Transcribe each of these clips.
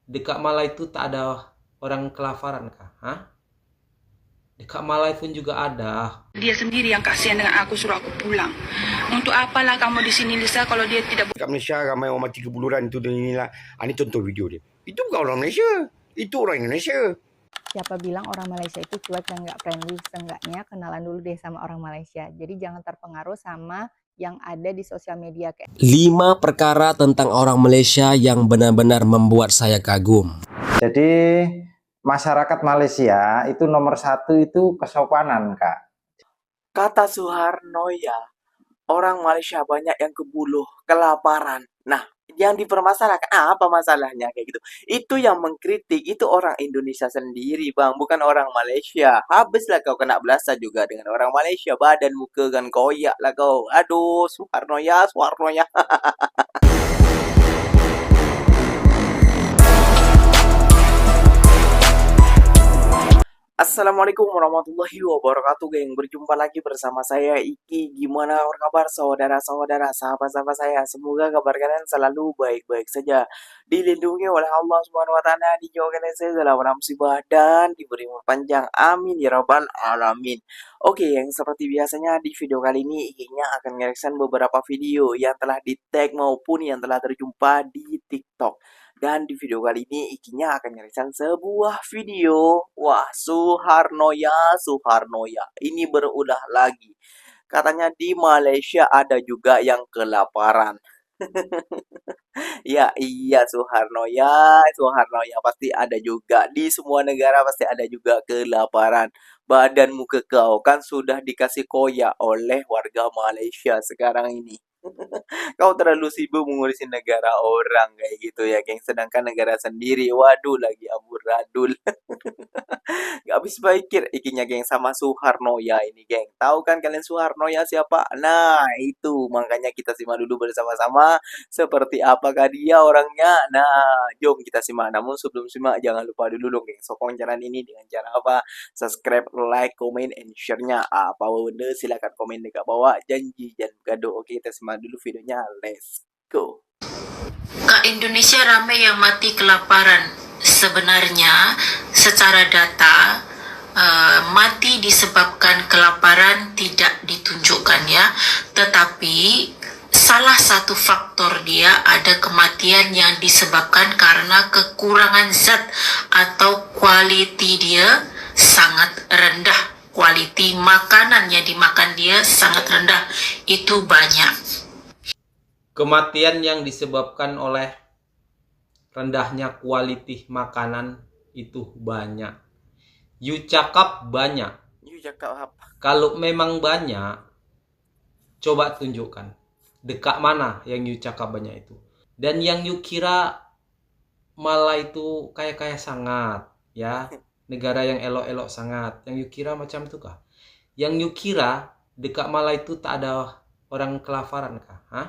Dekat Malai itu tak ada orang kelaparan kah? Hah? Dekat Malai pun juga ada. Dia sendiri yang kasihan dengan aku, suruh aku pulang. Untuk apalah kamu di sini, Lisa, kalau dia tidak... Dekat Malaysia ramai orang mati kebuluran itu dan inilah. Ini contoh video dia. Itu bukan orang Malaysia. Itu orang Indonesia. Siapa bilang orang Malaysia itu cuek dan nggak friendly? Seenggaknya kenalan dulu deh sama orang Malaysia. Jadi jangan terpengaruh sama yang ada di sosial media kayak 5 perkara tentang orang Malaysia yang benar-benar membuat saya kagum. Jadi masyarakat Malaysia itu nomor 1 itu kesopanan, Kak. Kata Soeharno ya, orang Malaysia banyak yang kebuluh, kelaparan. Nah, yang dipermasalahkan apa masalahnya kayak gitu? Itu yang mengkritik itu orang Indonesia sendiri, Bang, bukan orang Malaysia. Habislah kau kena belasah juga dengan orang Malaysia, badan muka kan koyak lah kau. Aduh, Soeharno ya, Soeharno ya. Assalamualaikum warahmatullahi wabarakatuh, geng. Berjumpa lagi bersama saya Iki. Gimana kabar saudara-saudara, sahabat-sahabat saya? Semoga kabar kalian selalu baik-baik saja, dilindungi oleh Allah Subhanahu wa taala, dijauhkan dari segala musibah dan diberi umur panjang. Amin ya rabbal alamin. Oke, yang seperti biasanya di video kali ini Iki-nya akan nge-reaction beberapa video yang telah di-tag maupun yang telah terjumpa di TikTok. Dan di video kali ini Ikinya akan nge-reaction sebuah video. Wah, Soeharno ya, Soeharno ya. Ini berulah lagi. Katanya di Malaysia ada juga yang kelaparan. Ya, iya Soeharno ya, Soeharno ya. Pasti ada juga. Di semua negara pasti ada juga kelaparan. Badan muka kau kan sudah dikasih koyak oleh warga Malaysia sekarang ini. Kau terlalu sibuk mengurusin negara orang kayak gitu ya, geng. Sedangkan negara sendiri, waduh lagi amburadul. Gak habis pikir ikinya, geng, sama Soeharno ya ini, geng. Tahu kan kalian Soeharno ya siapa? Nah, itu makanya kita simak dulu bersama-sama seperti apakah dia orangnya. Nah, jom kita simak. Namun sebelum simak jangan lupa dulu dong, geng, sokong channel ini dengan cara apa? Subscribe, like, comment, and share-nya. Apa benda silakan komen dekat bawah. Janji jangan gaduh. Oke, kita simak dulu videonya. Let's go. Kak, Indonesia ramai yang mati kelaparan. Sebenarnya secara data mati disebabkan kelaparan tidak ditunjukkan ya, tetapi salah satu faktor dia ada kematian yang disebabkan karena kekurangan zat atau kualiti dia sangat rendah. Kualiti makanan yang dimakan dia sangat rendah. Itu banyak. Kematian yang disebabkan oleh rendahnya kualitas makanan itu banyak. You cakap banyak. You cakap apa? Kalau memang banyak, coba tunjukkan. Dekat mana yang you cakap banyak itu. Dan yang you kira malah itu kaya-kaya sangat, ya. Negara yang elok-elok sangat. Yang you kira macam itu kah? Yang you kira dekat Malai itu tak ada orang kelaparan kah? Hah?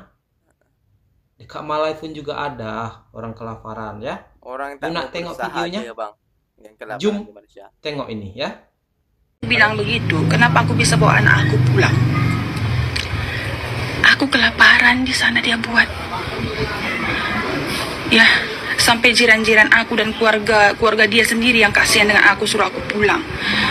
Dekat Malai pun juga ada orang kelaparan ya. Orang tak nak tengok videonya aja, Bang. Yang kelaparan Jom di Malaysia. Tengok ini ya. bilang begitu, kenapa aku bisa bawa anak aku pulang? Aku kelaparan di sana dia buat. Ya, sampai jiran-jiran aku dan keluarga dia sendiri yang kasihan dengan aku, suruh aku pulang.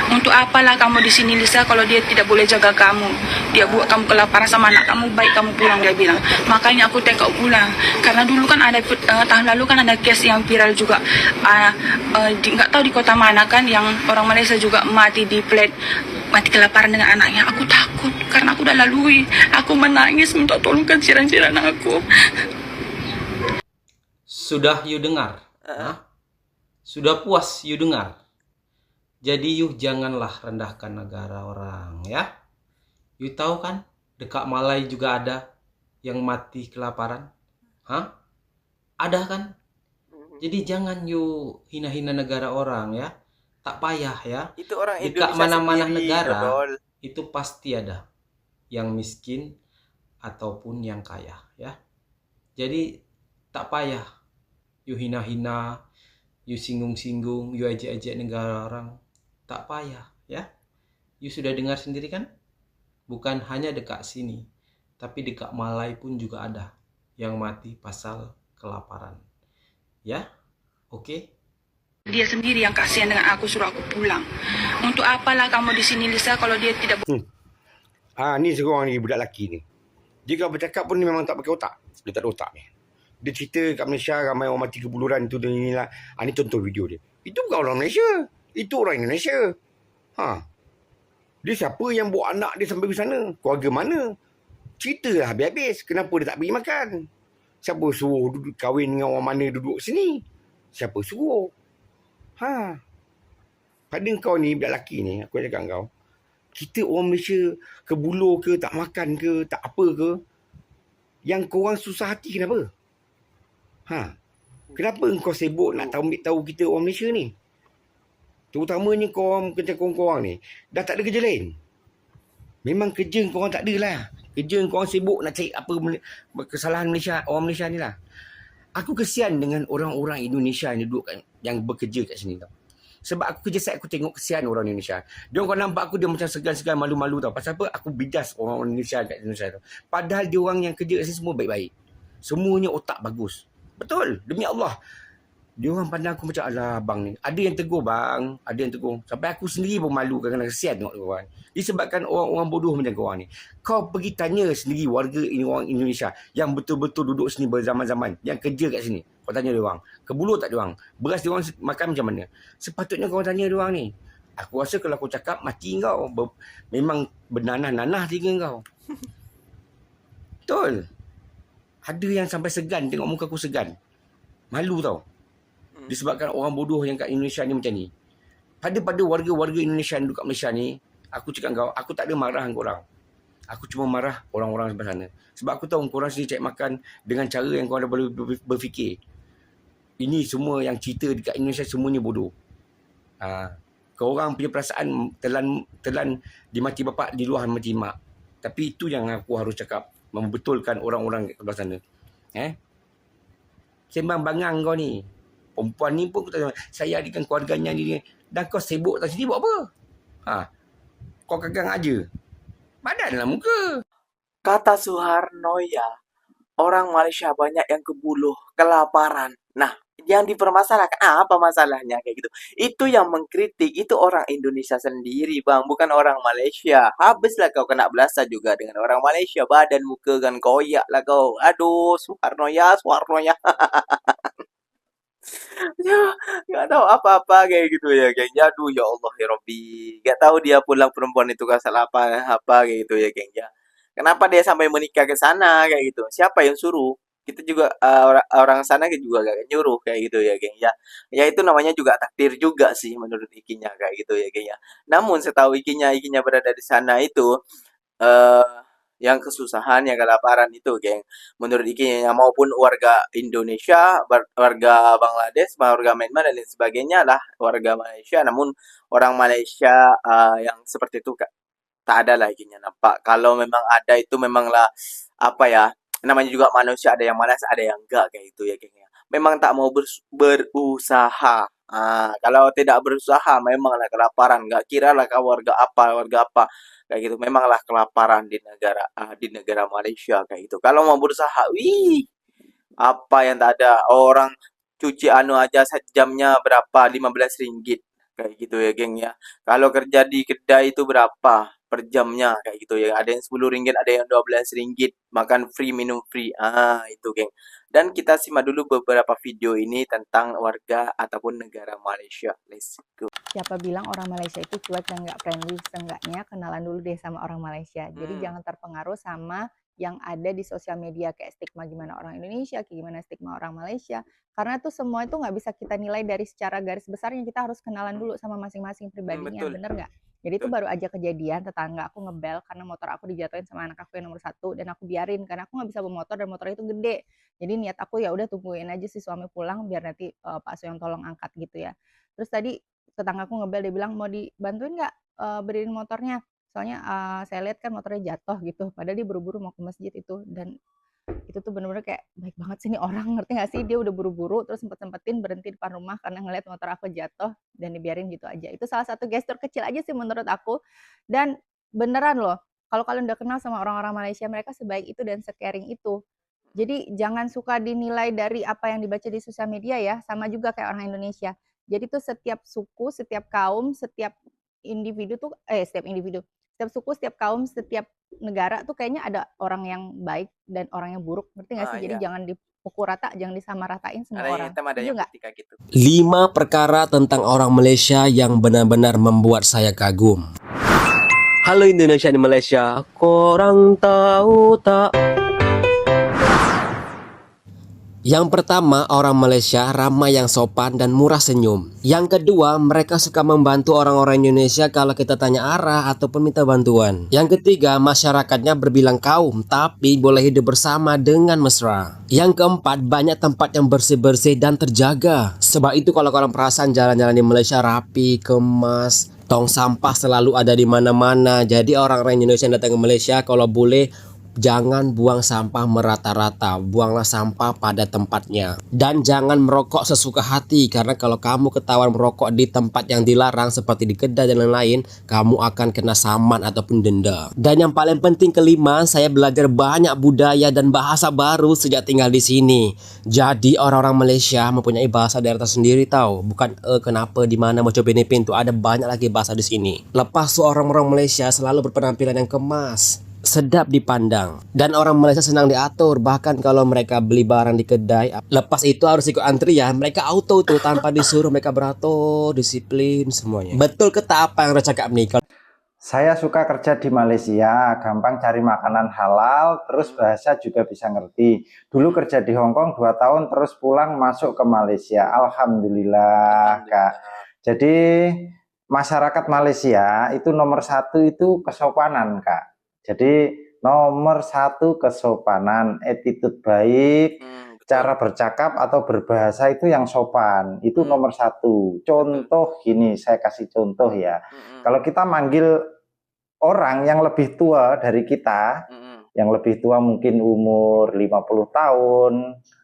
Untuk apalah kamu di sini, Lisa, kalau dia tidak boleh jaga kamu. Dia buat kamu kelaparan sama anak kamu, baik kamu pulang, dia bilang. Makanya aku tekok pulang. Karena dulu kan ada tahun lalu kan ada case yang viral juga. Nggak tahu di kota mana kan yang orang Malaysia juga mati di plate, mati kelaparan dengan anaknya. Aku takut karena aku udah lalui. Aku menangis minta tolong ke jiran-jiran aku. Sudah you dengar? Sudah puas you dengar? Jadi you janganlah rendahkan negara orang ya. You tahu kan dekat Malai juga ada yang mati kelaparan? Hah? Ada kan? Jadi jangan you hina-hina negara orang ya. Tak payah ya. Itu orang Dekat Indonesia mana-mana sendiri, negara dodol. itu pasti ada yang miskin ataupun yang kaya ya. Jadi tak payah you hina-hina, you singgung-singgung, you ajak-ajak negara orang. Tak payah ya. You sudah dengar sendiri kan? Bukan hanya dekat sini, tapi dekat Malai pun juga ada yang mati pasal kelaparan. Ya. Oke? Dia sendiri yang kasihan dengan aku, suruh aku pulang. Untuk apalah kamu di sini Lisa kalau dia tidak Ni seorang ni budak lelaki ni. Dia kalau bercakap pun ni memang tak pakai otak. Dia tak ada otak ni. Dia cerita kat Malaysia ramai orang mati kebuluran tu dan inilah. Ni contoh video dia. Itu bukan orang Malaysia. Itu orang Indonesia. Dia siapa yang bawa anak dia sampai ke sana? Keluarga mana? Ceritalah habis-habis. Kenapa dia tak pergi makan? Siapa suruh duduk kahwin dengan orang mana duduk sini? Siapa suruh? Pada kau ni, budak lelaki ni, aku cakap kau, kita orang Malaysia kebulur ke, tak makan ke, tak apa ke, yang korang susah hati kenapa? Kenapa kau sibuk nak ambil tahu kita orang Malaysia ni? Terutamanya korang, macam korang ni, dah tak ada kerja lain. Memang kerja korang tak ada lah. Kerja korang sibuk nak cari apa kesalahan Malaysia, orang Malaysia ni lah. Aku kesian dengan orang-orang Indonesia yang duduk yang bekerja kat sini tau. Sebab aku kerja site, aku tengok kesian orang Indonesia. Dia orang nampak aku, dia macam segan-segan, malu-malu tau. Pasal apa? Aku bidas orang Indonesia kat Indonesia tau. Padahal dia orang yang kerja kat sini semua baik-baik. Semuanya otak bagus. Betul, demi Allah. Dia orang pandang aku macam, alah abang ni. Ada yang tegur bang, ada yang tegur. Sampai aku sendiri pun malu kadang-kadang kesian tengok dia orang. Disebabkan orang-orang bodoh macam korang ni. Kau pergi tanya sendiri warga ini orang Indonesia yang betul-betul duduk sini berzaman-zaman, yang kerja kat sini. Kau tanya dia orang, kebulur tak dia orang? Beras dia orang makan macam mana? Sepatutnya kau tanya dia orang ni. Aku rasa kalau aku cakap mati kau. Memang bernanah-nanah tiga kau. Betul. Ada yang sampai segan tengok muka aku segan. Malu tau. Disebabkan orang bodoh yang kat Indonesia ni macam ni. Pada warga-warga Indonesia yang duduk kat Malaysia ni, aku cakap kau, aku tak ada marah dengan korang. Aku cuma marah orang-orang sebelah sana. Sebab aku tahu korang sendiri cari makan dengan cara yang korang dah boleh berfikir. Ini semua yang cerita dekat Indonesia semuanya bodoh. Korang punya perasaan telan di mati bapak, di luar mati mak. Tapi itu yang aku harus cakap. Membetulkan orang-orang kat sebelah sana. Sembang bangang kau ni. Perempuan ni pun aku tak tahu. Saya dengan keluarganya ni. Dan kau sibuk tak sini buat apa? Kau kagang aja. Badanlah muka. Kata Soeharno ya, orang Malaysia banyak yang kebuluh, kelaparan. Nah, yang dipermasalahkan, apa masalahnya kayak gitu? Itu yang mengkritik, itu orang Indonesia sendiri bang, bukan orang Malaysia. Habislah kau kena belasah juga dengan orang Malaysia. Badan muka kan koyak lah kau. Aduh, Soeharno ya. Ya, gak tahu apa-apa kayak gitu ya, geng. Aduh, ya Allah ya Robbi. Gak tahu dia pulang perempuan itu kan salah apa kayak gitu ya, geng. Ya. Kenapa dia sampai menikah ke sana kayak gitu? Siapa yang suruh? Kita juga orang sana juga gak nyuruh kayak gitu ya, geng. Ya, ya itu namanya juga takdir juga sih menurut Ikinya kayak gitu ya, geng. Ya. Namun setahu Ikinya berada di sana itu eh yang kesusahan, yang kelaparan itu, geng. Menurut Ikinya maupun warga Indonesia, warga Bangladesh, warga Myanmar dan lain sebagainya lah warga Malaysia. Namun orang Malaysia yang seperti itu tak ada lah Ikinya nampak. Kalau memang ada itu memanglah apa ya? Namanya juga manusia, ada yang malas, ada yang enggak kayak gitu ya, geng. Memang tak mau berusaha. Kalau tidak berusaha memanglah kelaparan. Enggak kira lah kau warga apa kayak gitu. Memanglah kelaparan di negara Malaysia kayak gitu. Kalau mau berusaha, wih, apa yang tak ada. Orang cuci aja sejamnya berapa? 15 ringgit kayak gitu ya, geng ya. Kalau kerja di kedai itu berapa per jamnya kayak gitu ya. Ada yang 10 ringgit, ada yang 12 ringgit, makan free, minum free. Itu, geng. Dan kita simak dulu beberapa video ini tentang warga ataupun negara Malaysia. Let's go. Siapa bilang orang Malaysia itu cuek dan nggak friendly? Seenggaknya kenalan dulu deh sama orang Malaysia. Jadi jangan terpengaruh sama yang ada di sosial media kayak stigma gimana orang Indonesia, kayak gimana stigma orang Malaysia. Karena tuh semua itu nggak bisa kita nilai dari secara garis besarnya. Kita harus kenalan dulu sama masing-masing pribadinya, Betul. bener nggak? Jadi itu baru aja kejadian, tetangga aku ngebel karena motor aku dijatuhin sama anak aku yang nomor 1 dan aku biarin karena aku nggak bisa bawa motor dan motornya itu gede. Jadi niat aku ya udah tungguin aja si suami pulang biar nanti Pak Su yang tolong angkat gitu ya. Terus tadi tetanggaku ngebel, dia bilang mau dibantuin nggak berdiriin motornya, soalnya saya lihat kan motornya jatuh gitu, padahal dia buru-buru mau ke masjid itu. Dan itu tuh bener-bener kayak baik banget sih nih orang, ngerti nggak sih? Dia udah buru-buru terus sempet-sempetin berhenti depan rumah karena ngeliat motor aku jatuh dan dibiarin gitu aja. Itu salah satu gestur kecil aja sih menurut aku. Dan beneran loh, kalau kalian udah kenal sama orang-orang Malaysia, mereka sebaik itu dan se-caring itu. Jadi jangan suka dinilai dari apa yang dibaca di sosial media ya, sama juga kayak orang Indonesia. Jadi tuh setiap suku, setiap kaum, setiap setiap suku, setiap kaum, setiap negara tuh kayaknya ada orang yang baik dan orang yang buruk. Ngerti nggak sih? Jadi Iya. jangan dipukul rata, jangan disamaratain Ada semua yang orang. hitam, ada Setuju yang nggak? putih kayak gitu. 5 perkara tentang orang Malaysia yang benar-benar membuat saya kagum. Halo Indonesia di Malaysia, korang tahu tak? Yang pertama, orang Malaysia ramai yang sopan dan murah senyum. Yang kedua, mereka suka membantu orang-orang Indonesia kalau kita tanya arah ataupun minta bantuan. Yang ketiga, masyarakatnya berbilang kaum, tapi boleh hidup bersama dengan mesra. Yang keempat, banyak tempat yang bersih-bersih dan terjaga. Sebab itu kalau kalian perasan jalan-jalan di Malaysia rapi, kemas, tong sampah selalu ada di mana-mana. Jadi orang-orang Indonesia yang datang ke Malaysia kalau boleh jangan buang sampah merata-rata, buanglah sampah pada tempatnya. Dan jangan merokok sesuka hati, karena kalau kamu ketahuan merokok di tempat yang dilarang seperti di kedai dan lain-lain, kamu akan kena saman ataupun denda. Dan yang paling penting kelima, saya belajar banyak budaya dan bahasa baru sejak tinggal di sini. Jadi orang-orang Malaysia mempunyai bahasa daerah tersendiri tahu, bukan kenapa di mana mau coba pintu, ada banyak lagi bahasa di sini. Lepas tu orang-orang Malaysia selalu berpenampilan yang kemas, sedap dipandang, dan orang Malaysia senang diatur. Bahkan kalau mereka beli barang di kedai, lepas itu harus ikut antrian, mereka auto tuh tanpa disuruh, mereka beratur, disiplin semuanya. Betul ke tak apa yang udah cakap nih? Saya suka kerja di Malaysia, gampang cari makanan halal, terus bahasa juga bisa ngerti. Dulu kerja di Hong Kong 2 tahun, terus pulang masuk ke Malaysia. Alhamdulillah, Kak. Jadi masyarakat Malaysia itu nomor 1 itu kesopanan, Kak. Jadi nomor 1 kesopanan, attitude baik, cara bercakap atau berbahasa itu yang sopan, itu nomor 1. Contoh gini, saya kasih contoh ya. Kalau kita manggil orang yang lebih tua dari kita, yang lebih tua mungkin umur 50 tahun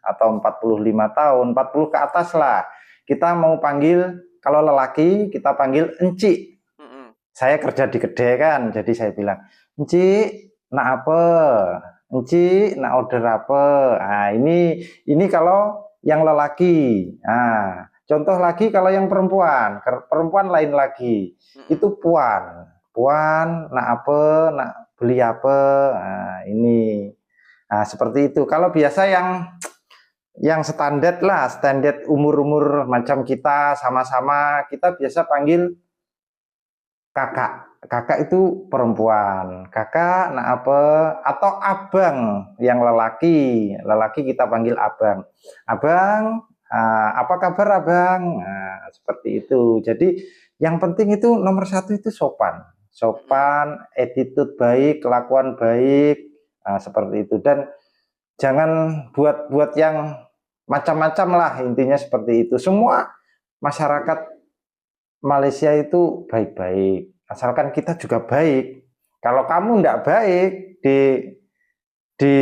atau 45 tahun, 40 ke atas lah. Kita mau panggil, kalau lelaki kita panggil encik. Saya kerja di kedai kan, jadi saya bilang, encik, nak apa? Encik, nak order apa? Nah, ini kalau yang lelaki. Nah, contoh lagi kalau yang perempuan, perempuan lain lagi. Itu puan. Puan, nak apa? Nak beli apa? Nah, ini. Nah, seperti itu. Kalau biasa yang standar lah, standar umur-umur macam kita sama-sama, kita biasa panggil kakak. Kakak itu perempuan. Kakak, nak apa? Atau abang yang lelaki. Lelaki kita panggil abang. Abang, apa kabar abang? Nah, seperti itu. Jadi yang penting itu nomor 1 itu sopan. Sopan, attitude baik, kelakuan baik. Nah, seperti itu. Dan jangan buat yang macam-macam lah, intinya seperti itu. Semua masyarakat Malaysia itu baik-baik, asalkan kita juga baik. Kalau kamu tidak baik di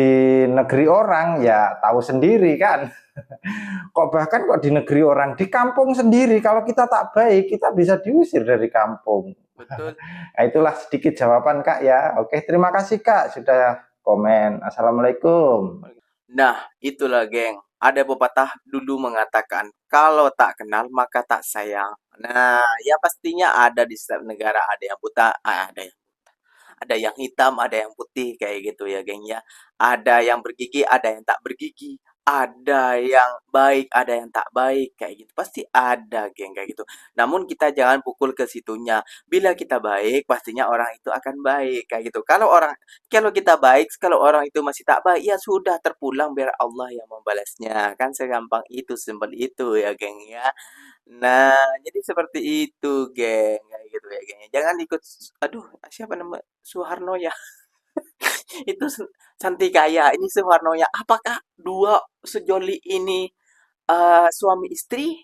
negeri orang, ya tahu sendiri kan. Kok bahkan kok di negeri orang, di kampung sendiri, kalau kita tak baik, kita bisa diusir dari kampung. Betul. Nah, itulah sedikit jawaban Kak ya. Oke, terima kasih Kak sudah komen. Assalamualaikum. Nah, itulah geng. Ada pepatah dulu mengatakan, kalau tak kenal maka tak sayang. Nah, ya pastinya ada di setiap negara, ada yang buta, ada yang hitam, ada yang putih kayak gitu ya, geng ya. Ada yang bergigi, ada yang tak bergigi. Ada yang baik, ada yang tak baik kayak gitu. Pasti ada, geng, kayak gitu. Namun kita jangan pukul ke situnya. Bila kita baik, pastinya orang itu akan baik kayak gitu. Kalau kita baik, kalau orang itu masih tak baik, ya sudah terpulang biar Allah yang membalasnya. Kan segampang itu, simpel itu ya, geng ya. Nah, jadi seperti itu, geng. Kayak gitu ya, geng. Jangan ikut, aduh, siapa nama? Soeharno ya. Itu Santikaya, ini Soeharno ya. Apakah dua sejoli ini suami istri?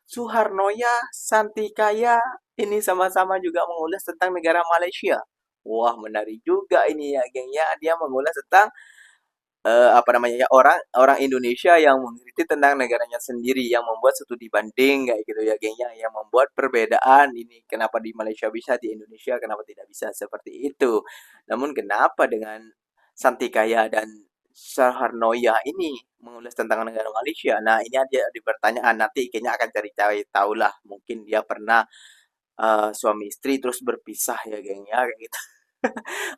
Soeharno ya, Santikaya, ini sama-sama juga mengulas tentang negara Malaysia. Wah, menarik juga ini ya, geng ya. Dia mengulas tentang apa namanya ya, orang Indonesia yang mengkritik tentang negaranya sendiri, yang membuat studi banding kayak gitu ya, geng ya, yang membuat perbedaan ini. Kenapa di Malaysia bisa, di Indonesia kenapa tidak bisa seperti itu. Namun kenapa dengan Santikaya dan Saharnoya ini mengulas tentang negara Malaysia. Nah, ini ada di pertanyaan, nanti kayaknya akan cari-cari tahu lah. Mungkin dia pernah suami istri terus berpisah ya, geng ya, kayak gitu.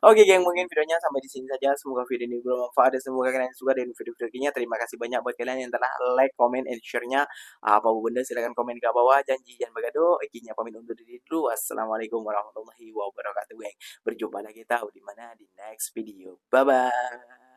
Oke, geng, mungkin videonya sampai di sini saja. Semoga video ini bermanfaat dan semoga kalian suka dengan video-video ini. Terima kasih banyak buat kalian yang telah like, comment, and share-nya. Apa benda silahkan komen di bawah. Janji jangan begaduh. Ikinya pamit undur diri dulu. Assalamualaikum warahmatullahi wabarakatuh, geng. Berjumpa lagi tahu di mana di next video. Bye bye.